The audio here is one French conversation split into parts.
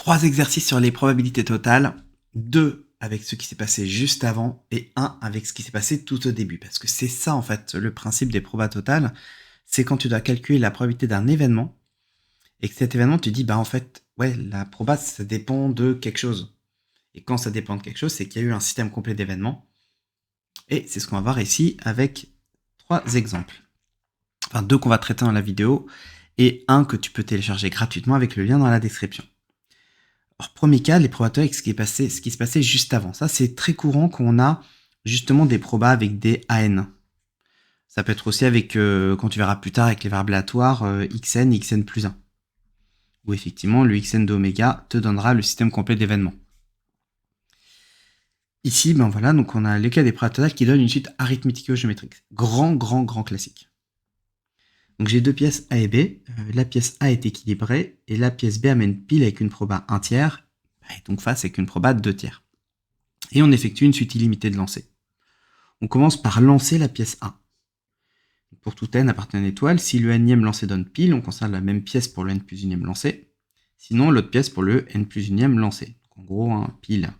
3 exercices sur les probabilités totales, 2 avec ce qui s'est passé juste avant et 1 avec ce qui s'est passé tout au début. Parce que c'est ça en fait le principe des probas totales, c'est quand tu dois calculer la probabilité d'un événement et que cet événement tu dis en fait ouais la proba ça dépend de quelque chose. Et quand ça dépend de quelque chose, c'est qu'il y a eu un système complet d'événements. Et c'est ce qu'on va voir ici avec 3 exemples. Enfin 2 qu'on va traiter dans la vidéo et 1 que tu peux télécharger gratuitement avec le lien dans la description. Alors, premier cas, les probatoires avec ce qui se passait juste avant. Ça, c'est très courant qu'on a justement des probas avec des AN. Ça peut être aussi avec, quand tu verras plus tard, avec les variables aléatoires, xn, xn plus 1. Où effectivement, le xn de oméga te donnera le système complet d'événements. Ici, voilà, donc on a le cas des probatoires qui donnent une suite arithmético-géométrique. Grand classique. Donc j'ai 2 pièces A et B. La pièce A est équilibrée et la pièce B amène pile avec une proba 1 tiers. Et donc face avec une proba 2 tiers. Et on effectue une suite illimitée de lancers. On commence par lancer la pièce A. Pour tout n appartenant à une étoile, si le nème lancé donne pile, on conserve la même pièce pour le n plus unième lancé. Sinon, l'autre pièce pour le n plus unième lancé. Donc en gros, pile,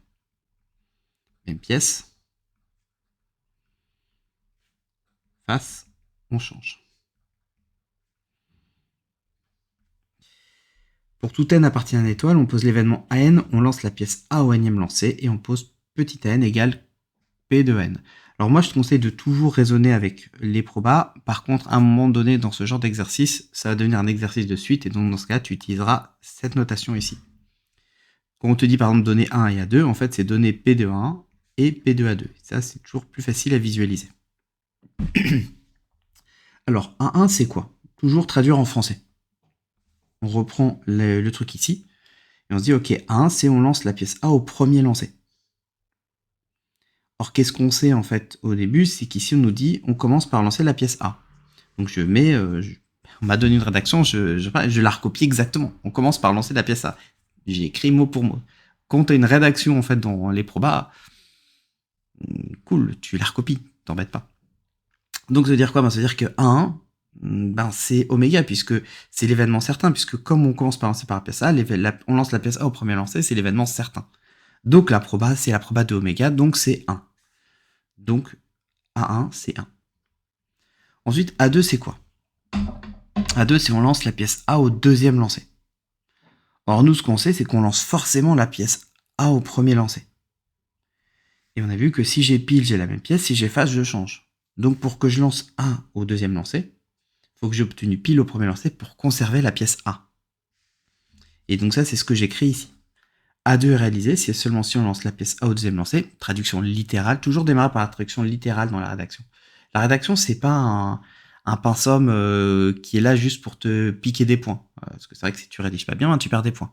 même pièce. Face, on change. Pour tout n appartient à une étoile, on pose l'événement AN, on lance la pièce A au nème lancé et on pose petit n égale P de n. Alors moi, je te conseille de toujours raisonner avec les probas. Par contre, à un moment donné, dans ce genre d'exercice, ça va devenir un exercice de suite et donc dans ce cas, tu utiliseras cette notation ici. Quand on te dit par exemple donner 1 et A2, en fait, c'est donner P de 1 et P de A2. Ça, c'est toujours plus facile à visualiser. Alors, A1, c'est quoi? Toujours traduire en français. On reprend le truc ici, et on se dit, ok, A1, c'est on lance la pièce A au premier lancé. Or, qu'est-ce qu'on sait en fait au début? C'est qu'ici, on nous dit, on commence par lancer la pièce A. Donc, je mets, on m'a donné une rédaction, je la recopie exactement. On commence par lancer la pièce A. J'ai écrit mot pour mot. Quand tu as une rédaction en fait dans les probas, cool, tu la recopies, t'embêtes pas. Donc, ça veut dire quoi? Ça veut dire que 1, c'est oméga, puisque c'est l'événement certain, puisque comme on commence par lancer par la pièce A, on lance la pièce A au premier lancer, c'est l'événement certain. Donc la proba, c'est la proba de oméga, donc c'est 1. Donc A1, c'est 1. Ensuite, A2, c'est quoi? A2, c'est on lance la pièce A au deuxième lancer. Or, nous, ce qu'on sait, c'est qu'on lance forcément la pièce A au premier lancer. Et on a vu que si j'ai pile, j'ai la même pièce, si j'ai face, je change. Donc pour que je lance 1 au deuxième lancer, il faut que j'ai obtenu pile au premier lancer pour conserver la pièce A. Et donc ça, c'est ce que j'écris ici. A2 est réalisé, c'est seulement si on lance la pièce A au deuxième lancer. Traduction littérale, toujours démarrer par la traduction littérale dans la rédaction. La rédaction, c'est pas un pinceau qui est là juste pour te piquer des points. Parce que c'est vrai que si tu rédiges pas bien, tu perds des points.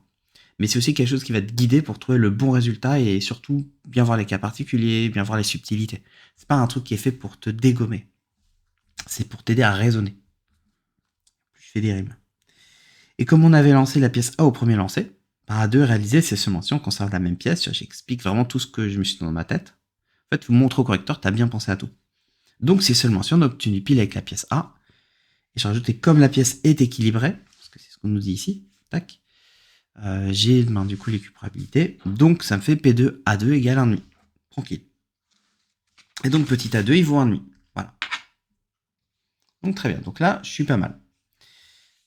Mais c'est aussi quelque chose qui va te guider pour trouver le bon résultat et surtout bien voir les cas particuliers, bien voir les subtilités. C'est pas un truc qui est fait pour te dégommer. C'est pour t'aider à raisonner. Je fais des rimes. Et comme on avait lancé la pièce A au premier lancer, par A2 réalisé, c'est seulement si on conserve la même pièce. J'explique vraiment tout ce que je me suis dit dans ma tête. En fait, vous montre au correcteur, tu as bien pensé à tout. Donc, c'est seulement si on a obtenu pile avec la pièce A. Et j'ai rajouté comme la pièce est équilibrée, parce que c'est ce qu'on nous dit ici. Tac. J'ai du coup les probabilités. Donc, ça me fait P2 A2 égale 1,5. Tranquille. Et donc, petit A2, il vaut 1,5. Voilà. Donc, très bien. Donc là, je suis pas mal.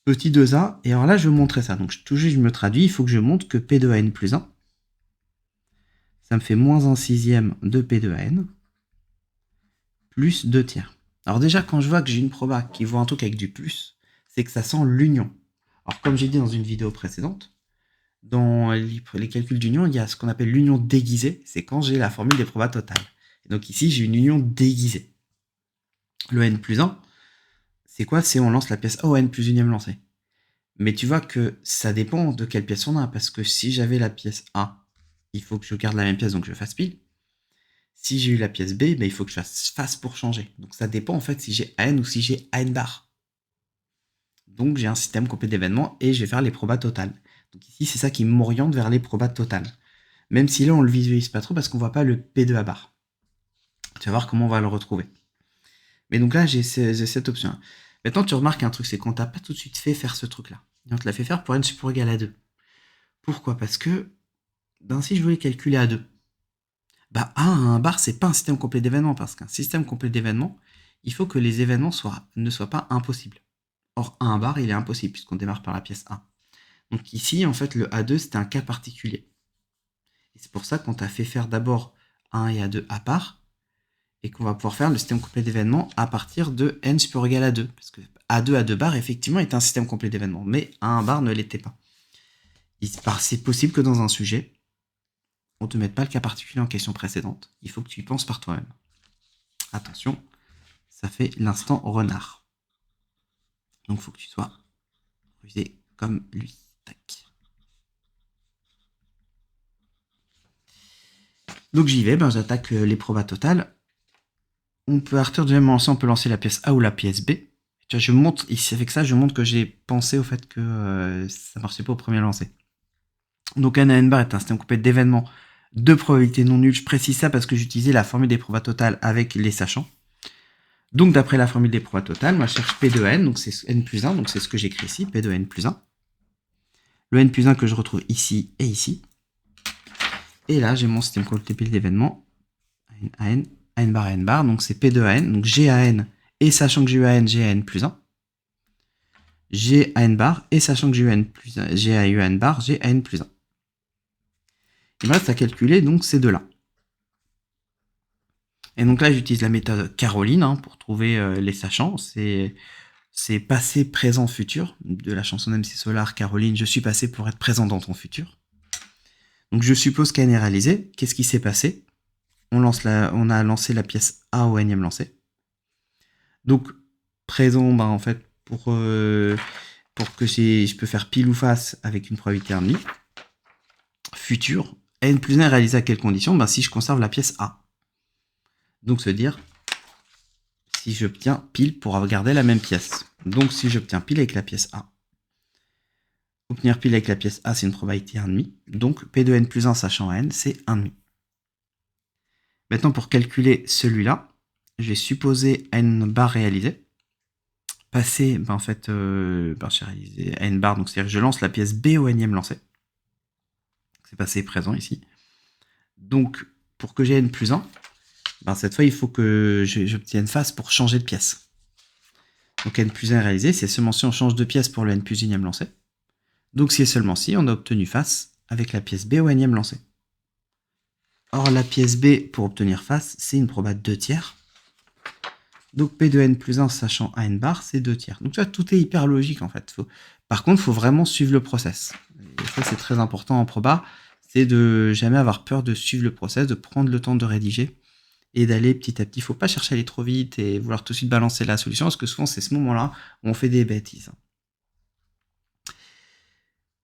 Petit 2A, et alors là, je vais montrer ça. Donc, toujours, je me traduis. Il faut que je montre que P2 à n plus 1, ça me fait moins 1 sixième de P2 à n, plus 2 tiers. Alors déjà, quand je vois que j'ai une proba qui vaut un truc avec du plus, c'est que ça sent l'union. Alors, comme j'ai dit dans une vidéo précédente, dans les calculs d'union, il y a ce qu'on appelle l'union déguisée. C'est quand j'ai la formule des probas totales. Et donc ici, j'ai une union déguisée. Le n plus 1, c'est quoi? C'est on lance la pièce A au n plus unième lancé. Mais tu vois que ça dépend de quelle pièce on a, parce que si j'avais la pièce A, il faut que je garde la même pièce, donc je fasse pile. Si j'ai eu la pièce B, il faut que je fasse face pour changer. Donc ça dépend en fait si j'ai AN ou si j'ai AN bar. Donc j'ai un système complet d'événements et je vais faire les probas totales. Donc ici, c'est ça qui m'oriente vers les probas totales. Même si là, on le visualise pas trop parce qu'on voit pas le P2 à barre. Tu vas voir comment on va le retrouver. Mais donc là, j'ai cette option. Maintenant, tu remarques un truc, c'est qu'on t'a pas tout de suite fait faire ce truc-là. Et on te l'a fait faire pour n supérieur égal à 2. Pourquoi? Parce que si je voulais calculer A2, A à 1 bar, c'est pas un système complet d'événements, parce qu'un système complet d'événements, il faut que les événements ne soient pas impossibles. Or, 1 bar, il est impossible, puisqu'on démarre par la pièce A. Donc ici, en fait, le A2, c'était un cas particulier. Et c'est pour ça qu'on t'a fait faire d'abord A1 et A2 à part, et qu'on va pouvoir faire le système complet d'événements à partir de n supérieur égal à 2. Parce que A2 à 2 bar, effectivement, est un système complet d'événements, mais A1 bar ne l'était pas. C'est possible que dans un sujet, on ne te mette pas le cas particulier en question précédente. Il faut que tu y penses par toi-même. Attention, ça fait l'instant renard. Donc il faut que tu sois rusé comme lui. Tac. Donc j'y vais, j'attaque les probas totales. On peut, à partir du même lancer, on peut lancer la pièce A ou la pièce B. Tu vois, je montre, ici avec ça, je montre que j'ai pensé au fait que ça ne marchait pas au premier lancer. Donc un AN bar est un système complet d'événements de probabilité non nulle. Je précise ça parce que j'utilisais la formule des probas totales avec les sachants. Donc d'après la formule des probas totales, moi je cherche P de N, donc c'est N plus 1, donc c'est ce que j'écris ici, P de N plus 1. Le N plus 1 que je retrouve ici et ici. Et là, j'ai mon système complet d'événements, AN bar, N bar, donc c'est P de N, donc G à N, et sachant que j'ai eu à N, j'ai à N plus 1. G à N bar, et sachant que j'ai eu à N plus 1, j'ai à N bar, j'ai à N plus 1. Il me reste à calculer donc ces deux-là. Et donc là, j'utilise la méthode Caroline pour trouver les sachants. C'est passé, présent, futur. De la chanson d'MC Solar, Caroline, je suis passé pour être présent dans ton futur. Donc je suppose qu'elle est réalisée. Qu'est-ce qui s'est passé? On a lancé la pièce A au nème lancé. Donc présent, en fait, pour que je peux faire pile ou face avec une probabilité 1,5. Futur, n plus 1 est réalisé à quelles conditions? Si je conserve la pièce A. Donc, se dire, si j'obtiens pile pour garder la même pièce. Donc, si j'obtiens pile avec la pièce A. Obtenir pile avec la pièce A, c'est une probabilité 1,5. Donc, P de N plus 1 sachant N, c'est 1,5. Maintenant, pour calculer celui-là, je vais supposer N bar réalisé. Passer, j'ai réalisé N bar, donc c'est-à-dire que je lance la pièce B au nème lancé. C'est passé présent ici. Donc, pour que j'ai N plus 1, cette fois, il faut que j'obtienne face pour changer de pièce. Donc N plus 1 est réalisé, c'est seulement si on change de pièce pour le N plus 1e lancé. Donc c'est seulement si on a obtenu face avec la pièce B au nème lancé. Or la pièce B pour obtenir face, c'est une proba 2 tiers. Donc P de N plus 1 sachant AN bar, c'est 2 tiers. Donc tu vois, tout est hyper logique en fait. Par contre, il faut vraiment suivre le process. Et ça c'est très important en proba, c'est de jamais avoir peur de suivre le process, de prendre le temps de rédiger et d'aller petit à petit. Il ne faut pas chercher à aller trop vite et vouloir tout de suite balancer la solution, parce que souvent c'est ce moment-là où on fait des bêtises.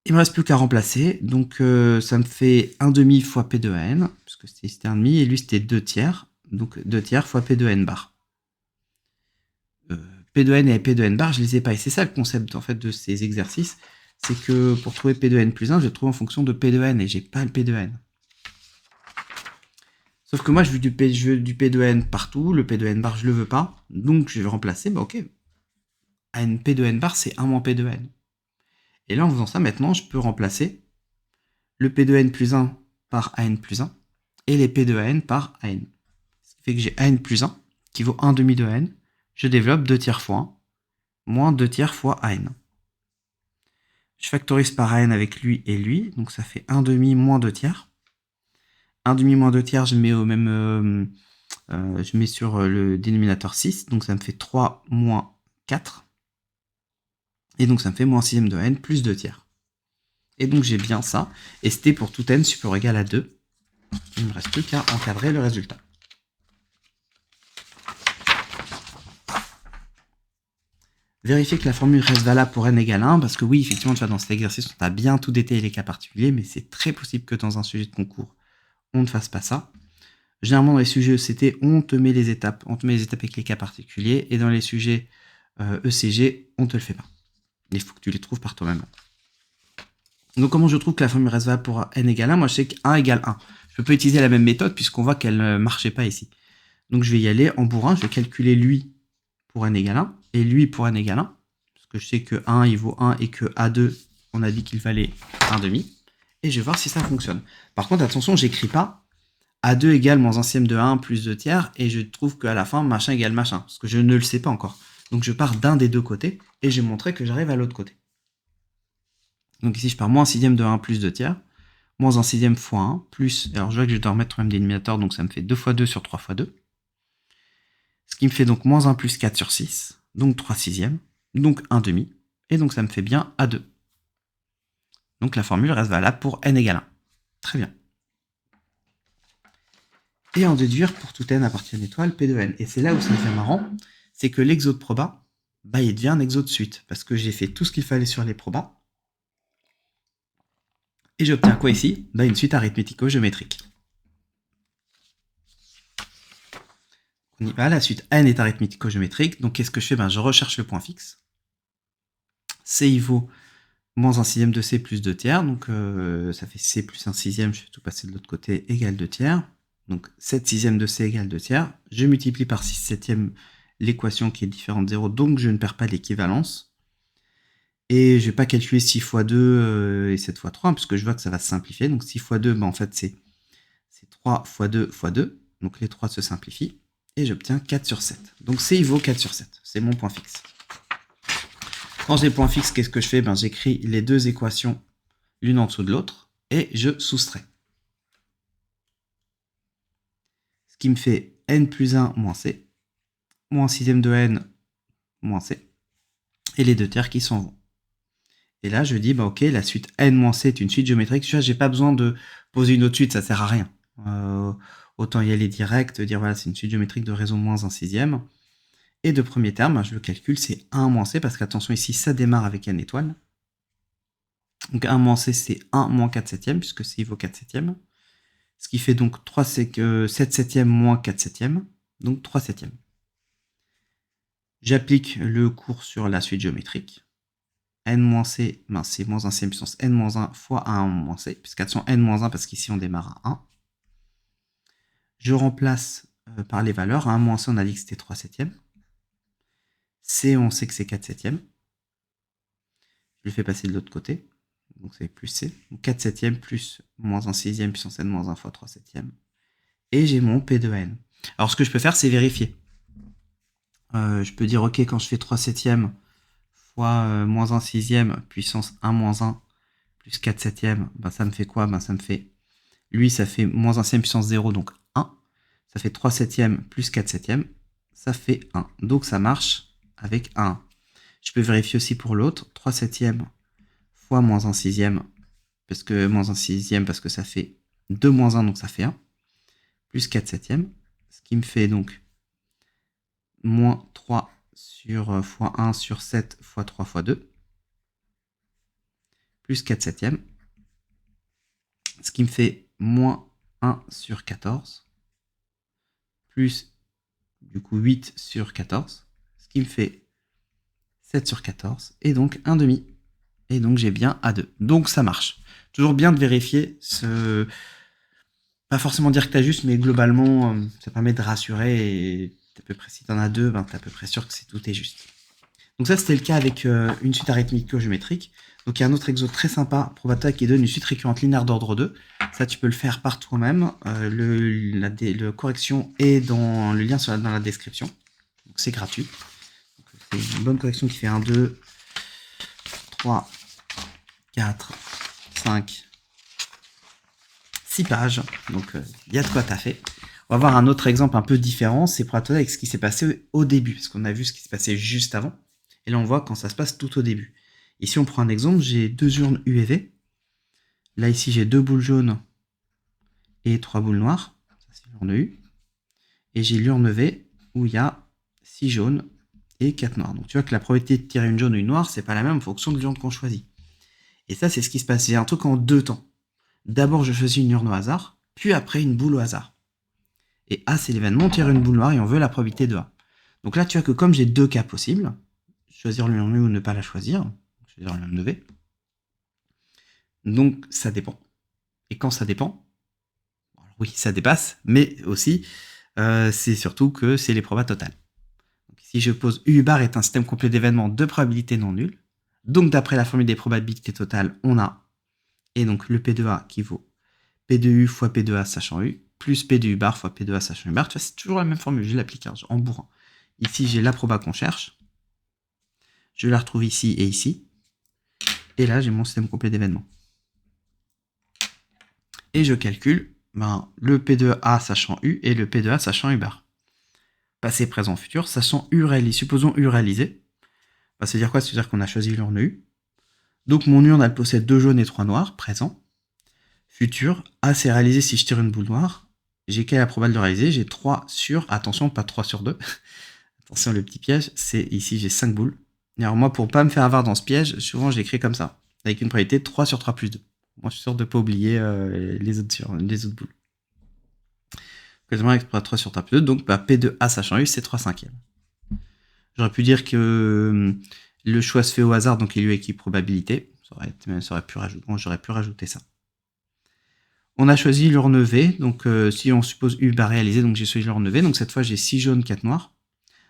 Il me reste plus qu'à remplacer, donc ça me fait 1,5 fois P de N, parce que c'était 1,5, et lui c'était 2 tiers, donc 2 tiers fois P de N bar. P de N et P de N bar, je les ai pas, et c'est ça le concept en fait de ces exercices, c'est que pour trouver P de N plus 1, je le trouve en fonction de P de N, et j'ai pas le P de N. Sauf que moi, je veux du P de N partout, le P de N bar, je le veux pas. Donc, je vais remplacer, ok. P de N bar, c'est 1 moins P de N. Et là, en faisant ça, maintenant, je peux remplacer le P de N plus 1 par AN plus 1 et les P de N par AN. Ce qui fait que j'ai AN plus 1 qui vaut 1,5 de N. Je développe 2 tiers fois 1 moins 2 tiers fois AN. Je factorise par AN avec lui et lui, donc ça fait 1,5 moins 2 tiers. 1,5 moins 2 tiers, je mets au même... je mets sur le dénominateur 6, donc ça me fait 3 moins 4. Et donc ça me fait moins 6e de n plus 2 tiers. Et donc j'ai bien ça. Et c'était pour tout n supérieur ou égal à 2. Il ne me reste plus qu'à encadrer le résultat. Vérifier que la formule reste valable pour n égale 1, parce que oui, effectivement, tu vois, dans cet exercice, on a bien tout détaillé les cas particuliers, mais c'est très possible que dans un sujet de concours, on ne fasse pas ça. Généralement, dans les sujets ECT, on te met les étapes avec les cas particuliers, et dans les sujets ECG, on ne te le fait pas. Il faut que tu les trouves par toi-même. Donc, comment je trouve que la formule reste valable pour n égale 1? Moi, je sais que 1 égale 1. Je peux pas utiliser la même méthode, puisqu'on voit qu'elle ne marchait pas ici. Donc, je vais y aller en bourrin, je vais calculer lui pour n égale 1, et lui pour n égale 1, parce que je sais que 1, il vaut 1, et que A2, on a dit qu'il valait 1,5. et je vais voir si ça fonctionne. Par contre, attention, j'écris pas A2 égale moins 1/6 de 1 plus 2 tiers, et je trouve qu'à la fin, machin égale machin, parce que je ne le sais pas encore. Donc je pars d'un des deux côtés, et je vais montrer que j'arrive à l'autre côté. Donc ici, je pars moins 1/6 de 1 plus 2 tiers, moins 1/6 fois 1, plus, alors je vois que je dois remettre quand même dénominateur, donc ça me fait 2 fois 2 sur 3 fois 2. Ce qui me fait donc moins 1 plus 4 sur 6, donc 3/6, donc 1 demi, et donc ça me fait bien A2. Donc la formule reste valable pour n égale 1. Très bien. Et en déduire pour tout n appartient à une étoile P de n. Et c'est là où ça devient marrant, c'est que l'exo de proba, il devient un exo de suite, parce que j'ai fait tout ce qu'il fallait sur les probas, et j'obtiens quoi ici? Une suite arithmético-géométrique. On y va, la suite n est arithmético-géométrique, donc qu'est-ce que je fais? Je recherche le point fixe. C il vaut moins 1/6 de C plus 2 tiers, donc ça fait C plus 1/6, je vais tout passer de l'autre côté, égale 2 tiers. Donc 7/6 de C égale 2 tiers. Je multiplie par 6/7 l'équation qui est différente de 0, donc je ne perds pas l'équivalence. Et je ne vais pas calculer 6 fois 2 et 7 fois 3, puisque je vois que ça va se simplifier. Donc 6 fois 2, en fait, c'est 3 fois 2 fois 2. Donc les 3 se simplifient. Et j'obtiens 4 sur 7. Donc C, il vaut 4 sur 7. C'est mon point fixe. Quand j'ai le point fixe, qu'est-ce que je fais? J'écris les deux équations l'une en dessous de l'autre et je soustrais. Ce qui me fait n plus 1 moins c, moins 1/6 de n moins c, et les 2 tiers qui s'en vont. Et là, je dis, ok, la suite n moins c est une suite géométrique. Tu vois, j'ai pas besoin de poser une autre suite, ça sert à rien. Autant y aller direct, dire voilà, c'est une suite géométrique de raison moins 1/6. Et de premier terme, je le calcule, c'est 1 moins c, parce qu'attention, ici, ça démarre avec n étoile. Donc 1 moins c, c'est 1 moins 4/7, puisque c vaut 4/7. Ce qui fait donc 7/7 moins 4/7, donc 3/7. J'applique le cours sur la suite géométrique. n moins c, c'est moins 1/6 puissance n moins 1 fois 1 moins c, puisqu'attention n moins 1, parce qu'ici on démarre à 1. Je remplace par les valeurs. 1 moins c, on a dit que c'était 3/7. C, on sait que c'est 4/7. Je le fais passer de l'autre côté. Donc c'est plus c. Donc 4/7 plus moins 1/6 puissance n moins 1 fois 3/7. Et j'ai mon P de n. Alors ce que je peux faire, c'est vérifier. Je peux dire, ok, quand je fais 3/7 fois moins 1/6 puissance 1 moins 1 plus 4/7, ça me fait quoi? Ça me fait, lui, ça fait moins 1/6 puissance 0, donc 1. Ça fait 3/7 plus 4/7, ça fait 1. Donc ça marche avec 1. Je peux vérifier aussi pour l'autre, 3/7 fois moins 1/6, parce que moins 1/6, parce que ça fait 2 moins 1, donc ça fait 1, plus 4/7, ce qui me fait donc moins 3 sur fois 1 sur 7 fois 3 fois 2, plus 4/7, ce qui me fait moins 1 sur 14, plus du coup 8 sur 14, ce qui me fait 7 sur 14, et donc 1 demi. Et donc j'ai bien A2. Donc ça marche. Toujours bien de vérifier ce... Pas forcément dire que tu as juste, mais globalement, ça permet de rassurer, et à peu près, si tu en as deux, tu es à peu près sûr que tout est juste. Donc ça, c'était le cas avec une suite arithmético-géométrique. Donc il y a un autre exo très sympa, probateur, qui donne une suite récurrente linéaire d'ordre 2. Ça, tu peux le faire par toi-même. La correction est dans le lien dans la description. Donc c'est gratuit. C'est une bonne correction qui fait 1, 2, 3, 4, 5, 6 pages. Donc il y a de quoi taffer. On va voir un autre exemple un peu différent. C'est pour être avec ce qui s'est passé au début. Parce qu'on a vu ce qui s'est passé juste avant. Et là, on voit quand ça se passe tout au début. Ici, on prend un exemple. J'ai deux urnes U et V. Là, ici, j'ai deux boules jaunes et trois boules noires. Ça, c'est l'urne U. Et j'ai l'urne V où il y a 6 jaunes et 4 noirs. Donc, tu vois que la probabilité de tirer une jaune ou une noire, c'est pas la même en fonction de l'urne qu'on choisit. Et ça, c'est ce qui se passe. J'ai un truc en deux temps. D'abord, je choisis une urne au hasard, puis après, une boule au hasard. Et A, c'est l'événement, on tire une boule noire et on veut la probabilité de A. Donc là, tu vois que comme j'ai deux cas possibles, choisir l'urne U ou ne pas la choisir, choisir l'urne V. Donc, ça dépend. Et quand ça dépend, alors oui, ça dépasse, mais aussi, c'est surtout que c'est les probas totales. Donc, ici, je pose U bar est un système complet d'événements de probabilité non nulle. Donc, d'après la formule des probabilités totales, on a Et donc le P2A qui vaut P2U fois P2A sachant U, plus P2U bar fois P2A sachant U bar. Tu vois, c'est toujours la même formule, je l'applique en bourrin. Ici, j'ai la proba qu'on cherche. Je la retrouve ici et ici. Et là, j'ai mon système complet d'événements. Et je calcule le P2A sachant U et le P2A sachant U bar. Passé, présent, futur, sachant U réalisé. Supposons U réalisé. Ça veut dire quoi? Ça veut dire qu'on a choisi l'urne U. Donc mon urne, elle possède 2 jaunes et 3 noirs, présent. Futur, A c'est réalisé si je tire une boule noire. J'ai quelle probable de réaliser? J'ai 3 sur, attention, pas 3 sur 2. Attention, le petit piège, c'est ici, j'ai 5 boules. Et alors moi, pour pas me faire avoir dans ce piège, souvent je l'écris comme ça, avec une probabilité de 3 sur 3 plus 2. Moi, je suis sûr de ne pas oublier les autres boules. Quasiment avec 3 sur 3 plus 2, donc P2A sachant U, c'est 3 cinquièmes. J'aurais pu dire que le choix se fait au hasard, donc il y a eu équipe probabilité. J'aurais pu rajouter ça. On a choisi l'urne V, donc si on suppose U va réaliser, donc j'ai choisi l'urne V, donc cette fois j'ai 6 jaunes, 4 noirs.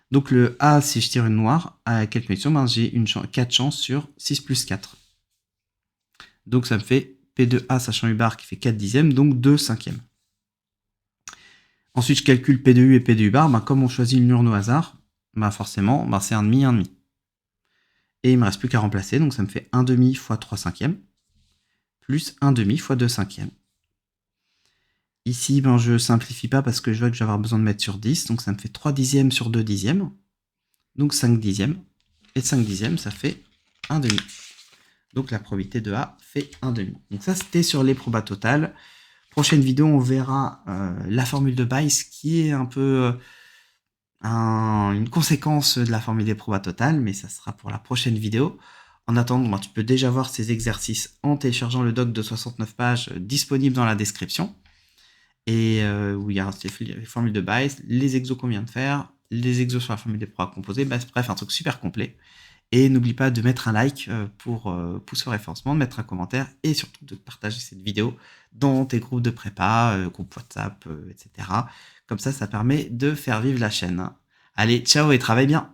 Donc le A, si je tire une noire, à quelle condition? J'ai 4 chances sur 6 plus 4. Donc ça me fait P2A sachant U bar qui fait 4 dixièmes, donc 2 cinquièmes. Ensuite je calcule P2U et P2U bar, comme on choisit une urne au hasard, forcément c'est 1,5, 1,5. Et il ne me reste plus qu'à remplacer, donc ça me fait 1,5 fois 3 cinquièmes, plus 1,5 fois 2 cinquièmes. Ici, je simplifie pas parce que je vois que je vais avoir besoin de mettre sur 10, donc ça me fait 3 dixièmes sur 2 dixièmes, donc 5 dixièmes, et 5 dixièmes, ça fait 1,5. Donc la probabilité de A fait 1,5. Donc ça, c'était sur les probas totales. Prochaine vidéo, on verra la formule de Bayes, qui est un peu une conséquence de la formule des probas totales, mais ça sera pour la prochaine vidéo. En attendant, tu peux déjà voir ces exercices en téléchargeant le doc de 69 pages disponible dans la description. Et où il y a les formules de Bayes, les exos qu'on vient de faire, les exos sur la formule des probas composées, bref, un truc super complet. Et n'oublie pas de mettre un like pour pousser au référencement, de mettre un commentaire et surtout de partager cette vidéo dans tes groupes de prépa, groupes WhatsApp, etc. Comme ça permet de faire vivre la chaîne. Allez, ciao et travaille bien!